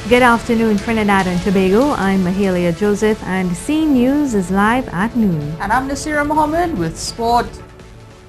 Good afternoon, Trinidad and Tobago. I'm Mahalia Joseph, and C News is live at noon. And I'm Nasira Mohammed with sport.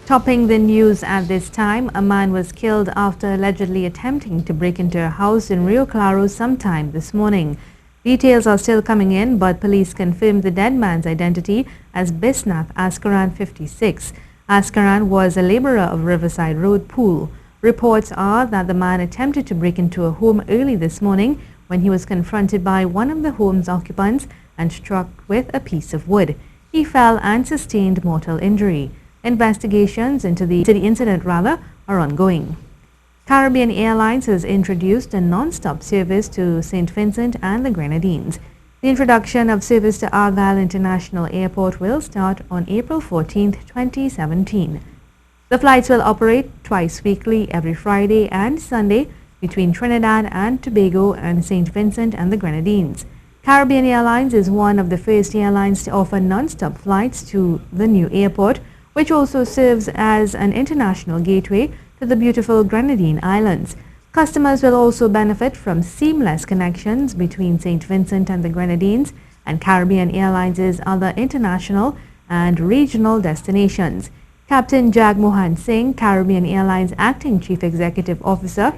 Topping the news at this time, a man was killed after allegedly attempting to break into a house in Rio Claro sometime this morning. Details are still coming in, but police confirmed the dead man's identity as Bisnath Askaran, 56. Askaran was a laborer of Riverside Road Pool. Reports are that the man attempted to break into a home early this morning when he was confronted by one of the home's occupants and struck with a piece of wood. He fell and sustained mortal injury. Investigations into the incident are ongoing. Caribbean Airlines has introduced a non-stop service to St. Vincent and the Grenadines. The introduction of service to Argyle International Airport will start on April 14, 2017. The flights will operate twice weekly every Friday and Sunday between Trinidad and Tobago and St. Vincent and the Grenadines. Caribbean Airlines is one of the first airlines to offer non-stop flights to the new airport, which also serves as an international gateway to the beautiful Grenadine Islands. Customers will also benefit from seamless connections between St. Vincent and the Grenadines and Caribbean Airlines' other international and regional destinations. Captain Jagmohan Singh, Caribbean Airlines Acting Chief Executive Officer,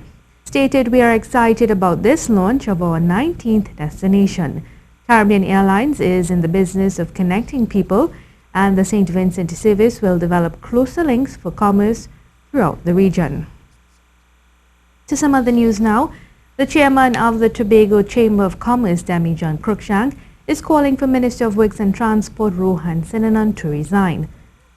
stated, "We are excited about this launch of our 19th destination. Caribbean Airlines is in the business of connecting people, and the St. Vincent service will develop closer links for commerce throughout the region." To some other news now, the chairman of the Tobago Chamber of Commerce, Demi-John Cruikshank, is calling for Minister of Works and Transport Rohan Sinanan to resign.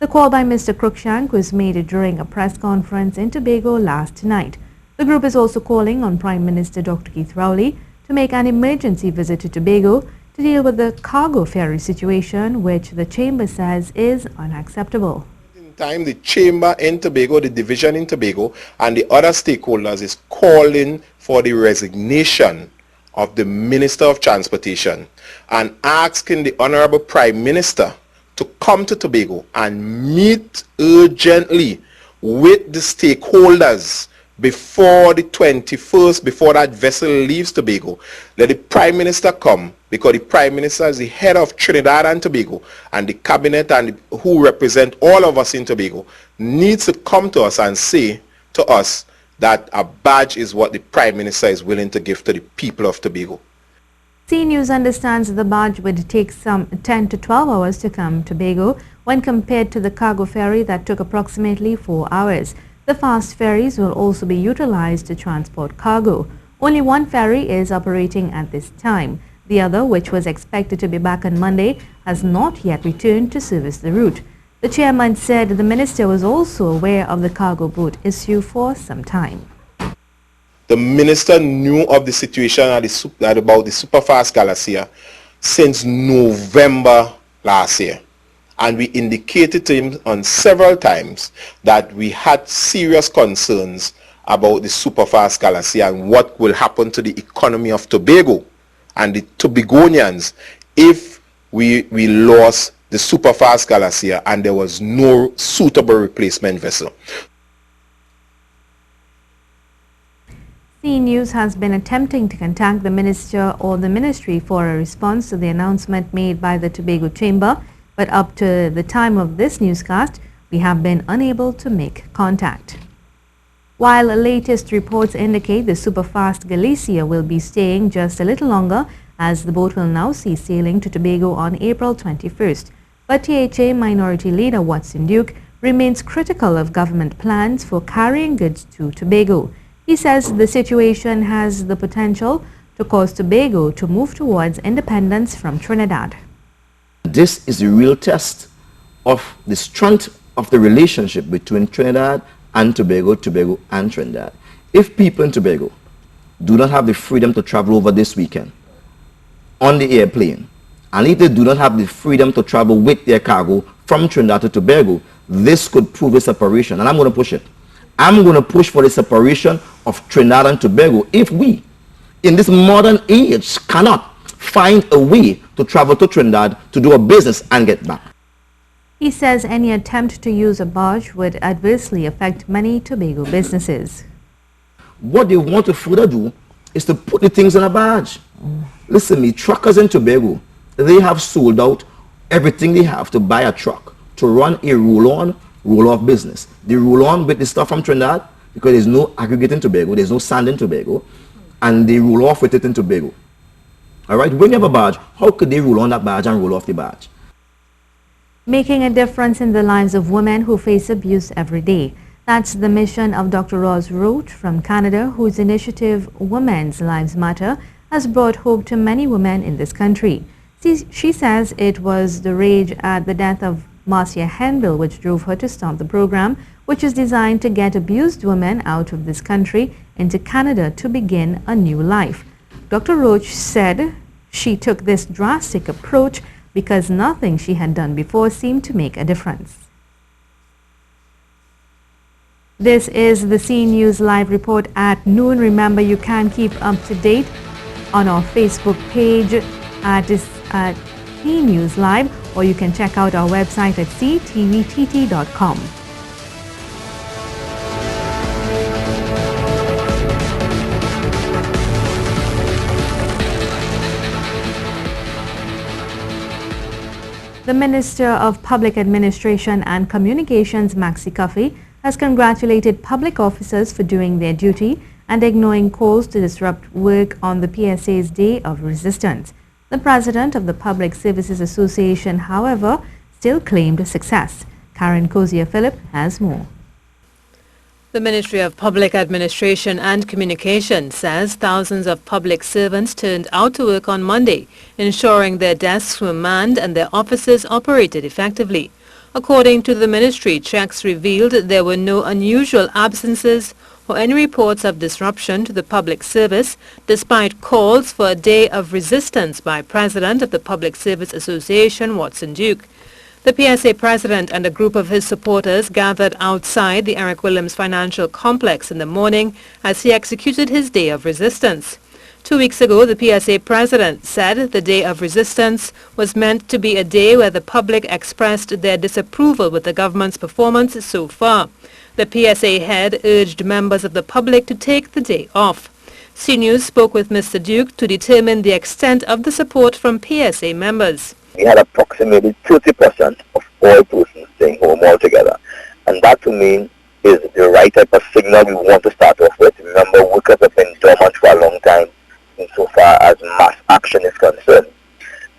The call by Mr. Cruikshank was made during a press conference in Tobago last night. The group is also calling on Prime Minister Dr. Keith Rowley to make an emergency visit to Tobago to deal with the cargo ferry situation, which the Chamber says is unacceptable. In time, the Chamber in Tobago, the division in Tobago, and the other stakeholders is calling for the resignation of the Minister of Transportation and asking the Honorable Prime Minister to come to Tobago and meet urgently with the stakeholders before the 21st, before that vessel leaves Tobago. Let the Prime Minister come, because the Prime Minister is the head of Trinidad and Tobago, and the cabinet and who represent all of us in Tobago needs to come to us and say to us that a badge is what the Prime Minister is willing to give to the people of Tobago. C News understands the barge would take some 10 to 12 hours to come to Tobago when compared to the cargo ferry that took approximately 4 hours. The fast ferries will also be utilized to transport cargo. Only one ferry is operating at this time. The other, which was expected to be back on Monday, has not yet returned to service the route. The chairman said the minister was also aware of the cargo boat issue for some time. The minister knew of the situation about the Superfast Galaxia since November last year. And we indicated to him on several times that we had serious concerns about the Superfast Galaxia and what will happen to the economy of Tobago and the Tobagonians if we lost the Superfast Galaxia and there was no suitable replacement vessel. C News has been attempting to contact the minister or the ministry for a response to the announcement made by the Tobago Chamber, but up to the time of this newscast, we have been unable to make contact. While the latest reports indicate the Superfast Galicia will be staying just a little longer, as the boat will now cease sailing to Tobago on April 21st. But THA Minority Leader Watson Duke remains critical of government plans for carrying goods to Tobago. He says the situation has the potential to cause Tobago to move towards independence from Trinidad. This is a real test of the strength of the relationship between Trinidad and Tobago, Tobago and Trinidad. If people in Tobago do not have the freedom to travel over this weekend on the airplane, and if they do not have the freedom to travel with their cargo from Trinidad to Tobago, this could prove a separation, and I'm going to push it. I'm going to push for the separation of Trinidad and Tobago if we, in this modern age, cannot find a way to travel to Trinidad to do a business and get back. He says any attempt to use a barge would adversely affect many Tobago businesses. What they want to further do is to put the things on a barge. Listen me, truckers in Tobago, they have sold out everything they have to buy a truck to run a roll-on, roll-off business. They roll on with the stuff from Trinidad because there's no aggregate in Tobago, there's no sand in Tobago, and they roll off with it in Tobago. All right, when you have a barge, how could they roll on that barge and roll off the barge? Making a difference in the lives of women who face abuse every day. That's the mission of Dr. Roz Roach from Canada, whose initiative Women's Lives Matter has brought hope to many women in this country. She says it was the rage at the death of Marcia Henville which drove her to start the program, which is designed to get abused women out of this country into Canada to begin a new life. Dr. Roach said she took this drastic approach because nothing she had done before seemed to make a difference. This is the C News Live report at noon. Remember, you can keep up to date on our Facebook page at C News Live, or you can check out our website at ctvtt.com. The Minister of Public Administration and Communications, Maxi Coffey, has congratulated public officers for doing their duty and ignoring calls to disrupt work on the PSA's Day of Resistance. The president of the Public Services Association, however, still claimed success. Karen Cozier-Phillip has more. The Ministry of Public Administration and Communication says thousands of public servants turned out to work on Monday, ensuring their desks were manned and their offices operated effectively. According to the ministry, checks revealed there were no unusual absences or any reports of disruption to the public service, despite calls for a day of resistance by President of the Public Service Association, Watson Duke. The PSA President and a group of his supporters gathered outside the Eric Williams Financial Complex in the morning as he executed his Day of Resistance. 2 weeks ago, the PSA President said the Day of Resistance was meant to be a day where the public expressed their disapproval with the government's performance so far. The PSA head urged members of the public to take the day off. CNews spoke with Mr. Duke to determine the extent of the support from PSA members. We had approximately 30% of all persons staying home altogether. And that to me is the right type of signal we want to start off with. Remember, workers have been dormant for a long time insofar as mass action is concerned.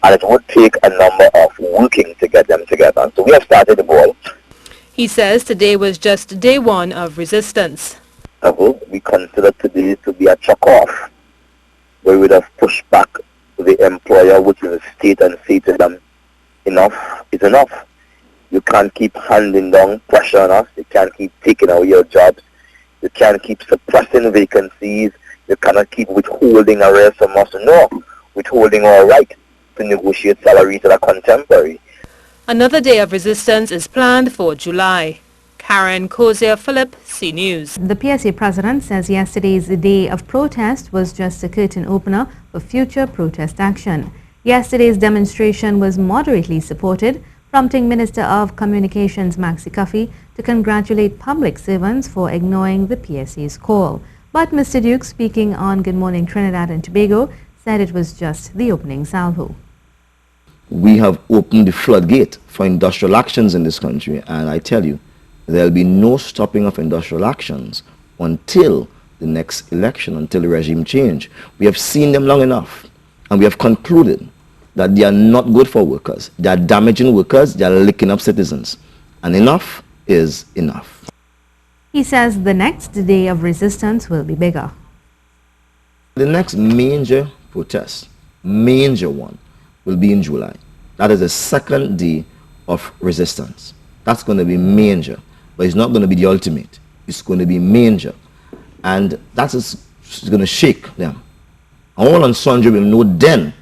And it would take a number of working to get them together. So we have started the ball. He says today was just day one of resistance. We consider today to be a chuck-off, where we would have pushed back the employer, which is the state, and say to them, enough is enough. You can't keep handing down pressure on us. You can't keep taking away your jobs. You can't keep suppressing vacancies. You cannot keep withholding arrears from us. No, withholding our right to negotiate salaries that are contemporary. Another day of resistance is planned for July. Karen Cozier-Phillip, CNews. The PSA president says yesterday's day of protest was just a curtain opener for future protest action. Yesterday's demonstration was moderately supported, prompting Minister of Communications Maxi Coffey to congratulate public servants for ignoring the PSA's call. But Mr. Duke, speaking on Good Morning Trinidad and Tobago, said it was just the opening salvo. We have opened the floodgate for industrial actions in this country, and I tell you, there will be no stopping of industrial actions until the next election, until the regime change. We have seen them long enough, and we have concluded that they are not good for workers. They are damaging workers, they are licking up citizens, and enough is enough. He says the next day of resistance will be bigger. The next major protest, major one, will be in July. That is the second day of resistance. That's going to be major, but it's not going to be the ultimate. It's going to be major, and that is going to shake them. All and sundry will know then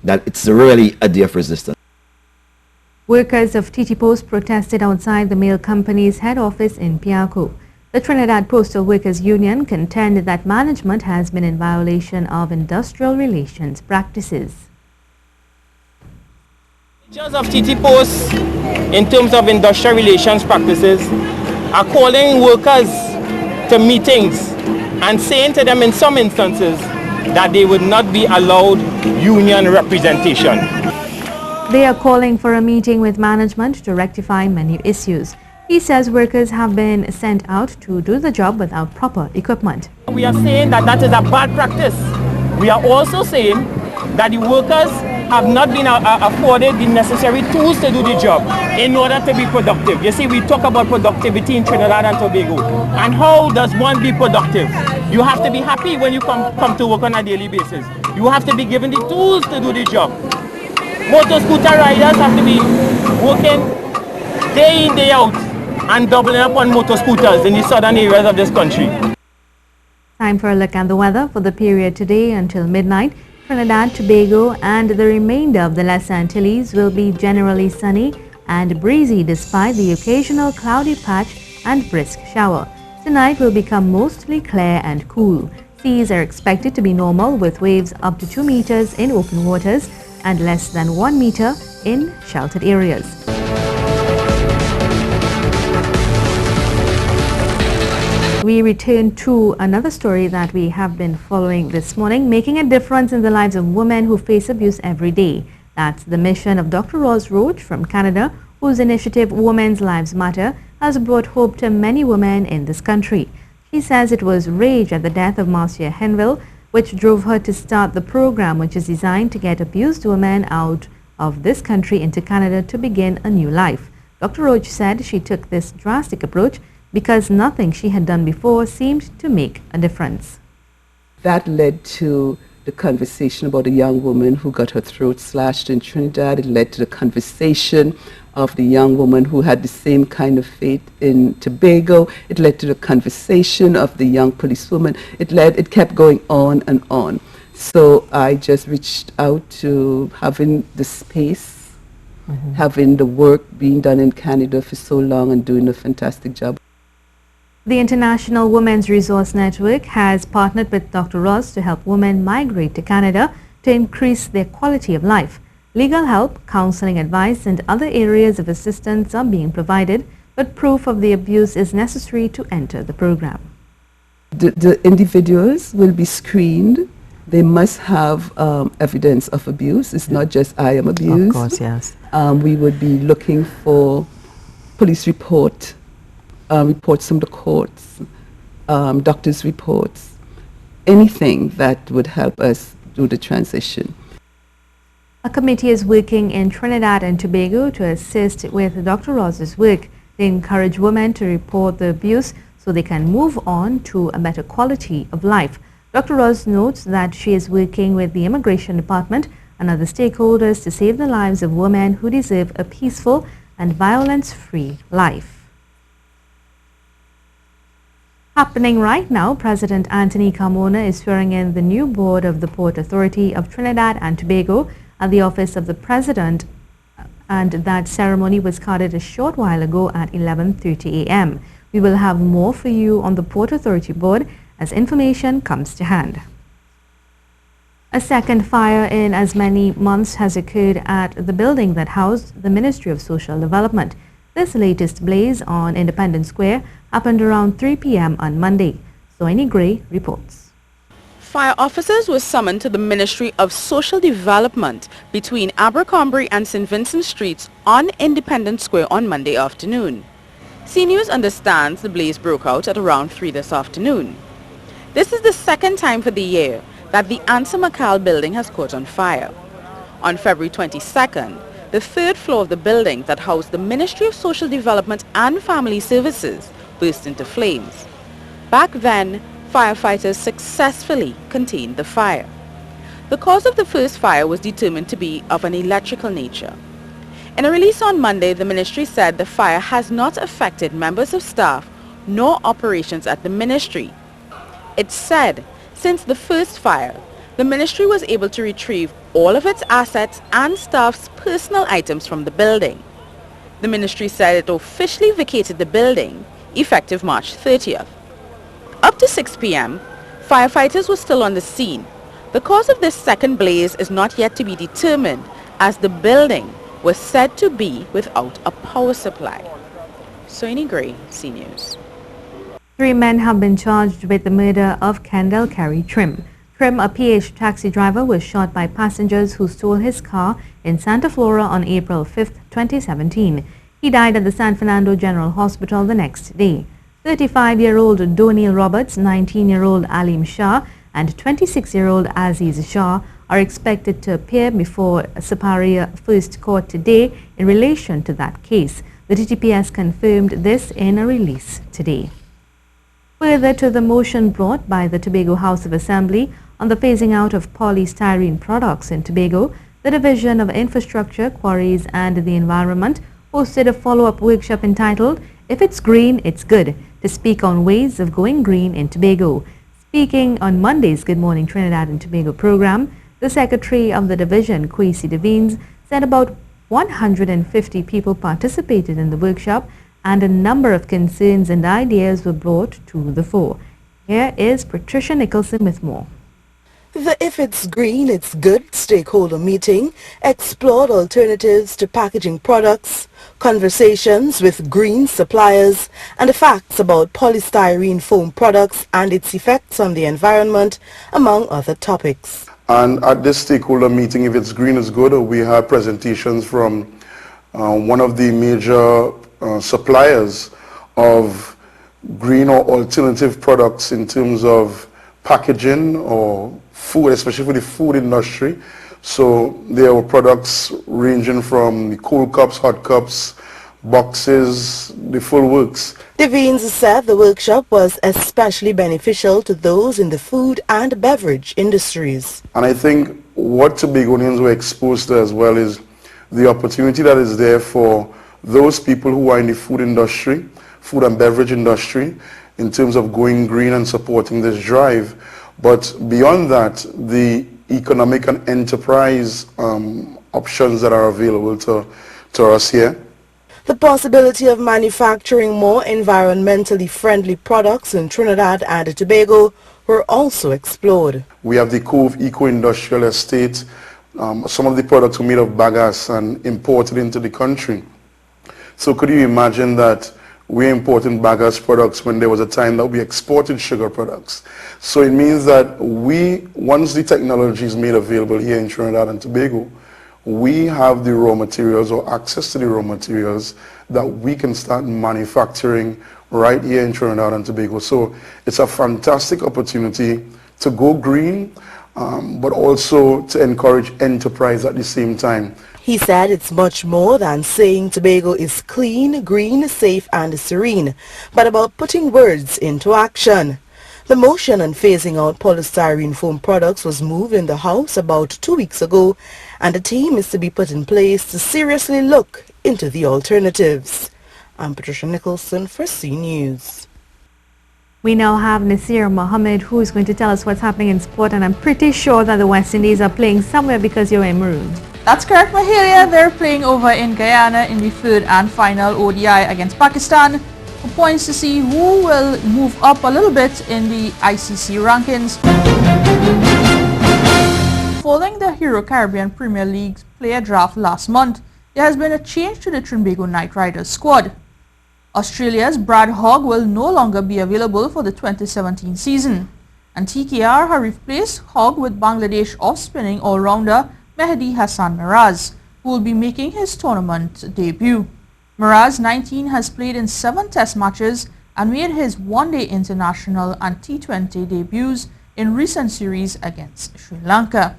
that it's really a day of resistance. Workers of TTPost protested outside the mail company's head office in Piarco. The Trinidad Postal Workers Union contended that management has been in violation of industrial relations practices. Managers of TTPost, in terms of industrial relations practices, are calling workers to meetings and saying to them in some instances that they would not be allowed union representation. They are calling for a meeting with management to rectify many issues. He says workers have been sent out to do the job without proper equipment. We are saying that that is a bad practice. We are also saying that the workers have not been afforded the necessary tools to do the job in order to be productive. You see, we talk about productivity in Trinidad and Tobago. And how does one be productive? You have to be happy when you come to work on a daily basis. You have to be given the tools to do the job. Motor scooter riders have to be working day in, day out and doubling up on motor scooters in the southern areas of this country. Time for a look at the weather for the period today until midnight. Trinidad, Tobago and the remainder of the Lesser Antilles will be generally sunny and breezy despite the occasional cloudy patch and brisk shower. Tonight will become mostly clear and cool. Seas are expected to be normal with waves up to 2 meters in open waters and less than 1 meter in sheltered areas. We return to another story that we have been following this morning, making a difference in the lives of women who face abuse every day. That's the mission of Dr. Roz Roach from Canada, whose initiative Women's Lives Matter has brought hope to many women in this country. She says it was rage at the death of Marcia Henville which drove her to start the program, which is designed to get abused women out of this country into Canada to begin a new life. Dr. Roach said she took this drastic approach because nothing she had done before seemed to make a difference. That led to the conversation about a young woman who got her throat slashed in Trinidad. It led to the conversation of the young woman who had the same kind of fate in Tobago. It led to the conversation of the young policewoman. It kept going on and on. So I just reached out to having the space, having the work being done in Canada for so long and doing a fantastic job. The International Women's Resource Network has partnered with Dr. Ross to help women migrate to Canada to increase their quality of life. Legal help, counseling advice and other areas of assistance are being provided, but proof of the abuse is necessary to enter the program. The individuals will be screened. They must have evidence of abuse. It's not just I am abused. Of course, yes. We would be looking for police reports from the courts, doctors' reports, anything that would help us do the transition. A committee is working in Trinidad and Tobago to assist with Dr. Ross's work. They encourage women to report the abuse so they can move on to a better quality of life. Dr. Ross notes that she is working with the Immigration Department and other stakeholders to save the lives of women who deserve a peaceful and violence-free life. Happening right now, President Anthony Carmona is swearing in the new board of the Port Authority of Trinidad and Tobago at the office of the President, and that ceremony was started a short while ago at 11:30 a.m. We will have more for you on the Port Authority board as information comes to hand. A second fire in as many months has occurred at the building that housed the Ministry of Social Development. This latest blaze on Independence Square happened around 3 p.m. on Monday. Soini Gray reports. Fire officers were summoned to the Ministry of Social Development between Abercrombie and St. Vincent Streets on Independence Square on Monday afternoon. CNews understands the blaze broke out at around 3 this afternoon. This is the second time for the year that the Ansa McCall building has caught on fire. On February 22nd, the third floor of the building that housed the Ministry of Social Development and Family Services burst into flames. Back then, firefighters successfully contained the fire. The cause of the first fire was determined to be of an electrical nature. In a release on Monday, the ministry said the fire has not affected members of staff nor operations at the ministry. It said since the first fire, the ministry was able to retrieve all of its assets and staff's personal items from the building. The ministry said it officially vacated the building effective March 30th. Up to 6 p.m., firefighters were still on the scene. The cause of this second blaze is not yet to be determined as the building was said to be without a power supply. Soini Gray, CNews. 3 men have been charged with the murder of Kendall Carey Trim. Prim, a PH taxi driver, was shot by passengers who stole his car in Santa Flora on April 5, 2017. He died at the San Fernando General Hospital the next day. 35-year-old Doniel Roberts, 19-year-old Alim Shah, and 26-year-old Aziz Shah are expected to appear before Superior First Court today in relation to that case. The TTPS confirmed this in a release today. Further to the motion brought by the Tobago House of Assembly on the phasing out of polystyrene products in Tobago, the Division of Infrastructure, Quarries and the Environment hosted a follow-up workshop entitled "If It's Green, It's Good" to speak on ways of going green in Tobago. Speaking on Monday's Good Morning Trinidad and Tobago program, the Secretary of the Division, Kwesi Devines, said about 150 people participated in the workshop and a number of concerns and ideas were brought to the fore. Here is Patricia Nicholson with more. The If It's Green, It's Good stakeholder meeting explored alternatives to packaging products, conversations with green suppliers, and the facts about polystyrene foam products and its effects on the environment, among other topics. And at this stakeholder meeting, If It's Green, It's Good, we had presentations from one of the major suppliers of green or alternative products in terms of packaging or food, especially for the food industry. So there were products ranging from the cold cups, hot cups, boxes, the full works. Devines said the workshop was especially beneficial to those in the food and beverage industries. And I think what Tobagonians were exposed to as well is the opportunity that is there for those people who are in the food industry, food and beverage industry, in terms of going green and supporting this drive. But beyond that, the economic and enterprise options that are available to us here. The possibility of manufacturing more environmentally friendly products in Trinidad and Tobago were also explored. We have the Cove Eco-Industrial Estate. Some of the products were made of bagasse and imported into the country. So could you imagine that we're importing bagasse products when there was a time that we exported sugar products? So it means that once the technology is made available here in Trinidad and Tobago, we have the raw materials or access to the raw materials that we can start manufacturing right here in Trinidad and Tobago. So it's a fantastic opportunity to go green, but also to encourage enterprise at the same time. He said it's much more than saying Tobago is clean, green, safe and serene, but about putting words into action. The motion on phasing out polystyrene foam products was moved in the House about 2 weeks ago, and a team is to be put in place to seriously look into the alternatives. I'm Patricia Nicholson for C News. We now have Nasir Mohammed, who is going to tell us what's happening in sport, and I'm pretty sure that the West Indies are playing somewhere because you're in maroon. That's correct, Mahalia. They're playing over in Guyana in the third and final ODI against Pakistan, for points to see who will move up a little bit in the ICC rankings. Following the Rio Caribbean Premier League player draft last month, there has been a change to the Tobago Knight Riders squad. Australia's Brad Hogg will no longer be available for the 2017 season, and TKR have replaced Hogg with Bangladesh off-spinning all-rounder Mehdi Hassan Miraz, who will be making his tournament debut. Miraz, 19, has played in 7 test matches and made his one-day international and T20 debuts in recent series against Sri Lanka.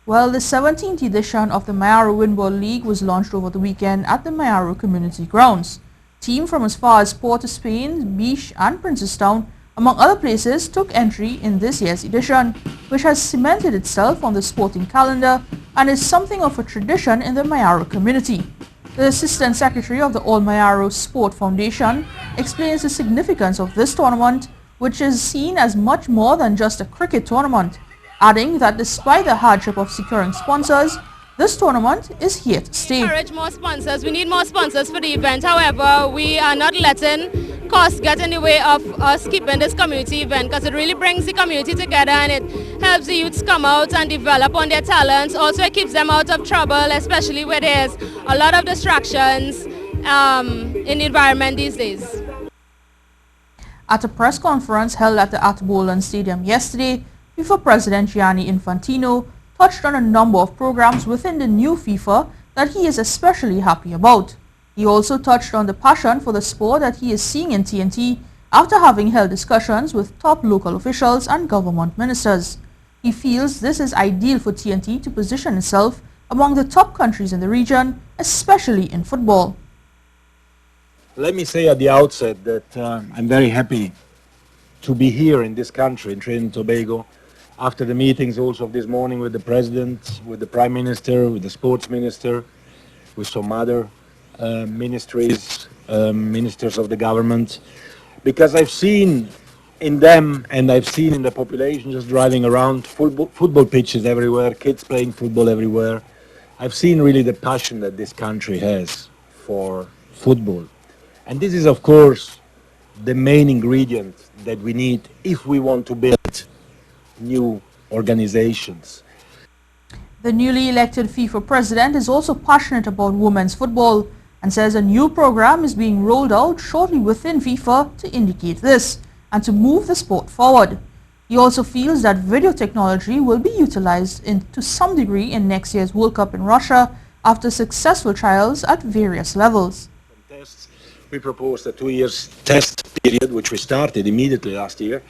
Well, the 17th edition of the Mayaro Windball League was launched over the weekend at the Mayaro Community Grounds. Teams from as far as Port of Spain, Beach and Princestown, among other places, took entry in this year's edition, which has cemented itself on the sporting calendar and is something of a tradition in the Mayaro community. The Assistant Secretary of the All Mayaro Sport Foundation explains the significance of this tournament, which is seen as much more than just a cricket tournament, adding that despite the hardship of securing sponsors, this tournament is here to stay. Encourage more sponsors. We need more sponsors for the event. However, we are not letting costs get in the way of us keeping this community event, because it really brings the community together and it helps the youths come out and develop on their talents. Also, it keeps them out of trouble, especially where there's a lot of distractions in the environment these days. At a press conference held at the Atbolan Stadium yesterday, FIFA President Gianni Infantino touched on a number of programs within the new FIFA that he is especially happy about. He also touched on the passion for the sport that he is seeing in TNT after having held discussions with top local officials and government ministers. He feels this is ideal for TNT to position itself among the top countries in the region, especially in football. Let me say at the outset that I'm very happy to be here in this country, in Trinidad and Tobago, after the meetings also of this morning with the President, with the Prime Minister, with the Sports Minister, with some other ministries, ministers of the government, because I've seen in them and I've seen in the population just driving around football pitches everywhere, kids playing football everywhere. I've seen really the passion that this country has for football. And this is, of course, the main ingredient that we need if we want to build new organizations. The newly elected FIFA president is also passionate about women's football and says a new program is being rolled out shortly within FIFA to indicate this and to move the sport forward. He also feels that video technology will be utilized to some degree in next year's World Cup in Russia after successful trials at various levels. We proposed a 2-year test period, which we started immediately last year.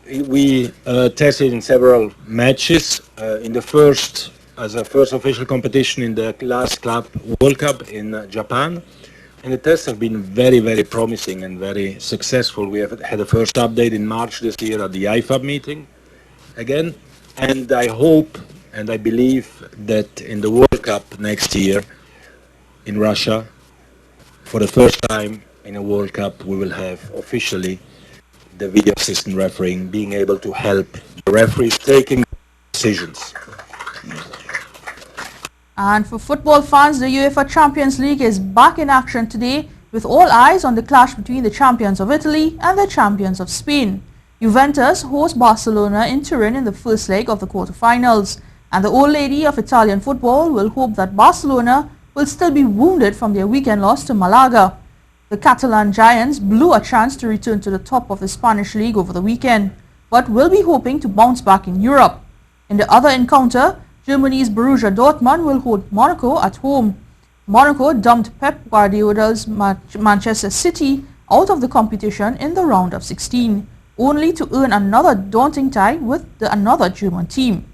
We tested in several matches. In the first, as a first official competition in the last Club World Cup in Japan. And the tests have been very, very promising and very successful. We have had a first update in March this year at the IFAB meeting again. And I hope and I believe that in the World Cup next year in Russia, for the first time in a World Cup, we will have officially the video assistant refereeing being able to help the referees taking decisions. And for football fans, the UEFA Champions League is back in action today with all eyes on the clash between the champions of Italy and the champions of Spain. Juventus host Barcelona in Turin in the first leg of the quarterfinals, and the old lady of Italian football will hope that Barcelona will still be wounded from their weekend loss to Malaga. The Catalan Giants blew a chance to return to the top of the Spanish league over the weekend, but will be hoping to bounce back in Europe. In the other encounter, Germany's Borussia Dortmund will host Monaco at home. Monaco dumped Pep Guardiola's Manchester City out of the competition in the round of 16, only to earn another daunting tie with another German team.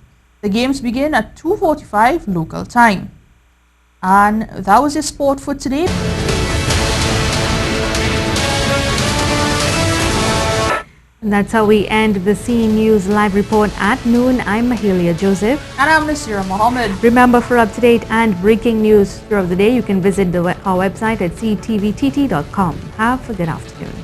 The games begin at 2:45 local time. And that was your sport for today. And that's how we end the C News live report at noon. I'm Mahalia Joseph. And I'm Nasira Mohammed. Remember, for up-to-date and breaking news throughout the day, you can visit our website at ctvtt.com. Have a good afternoon.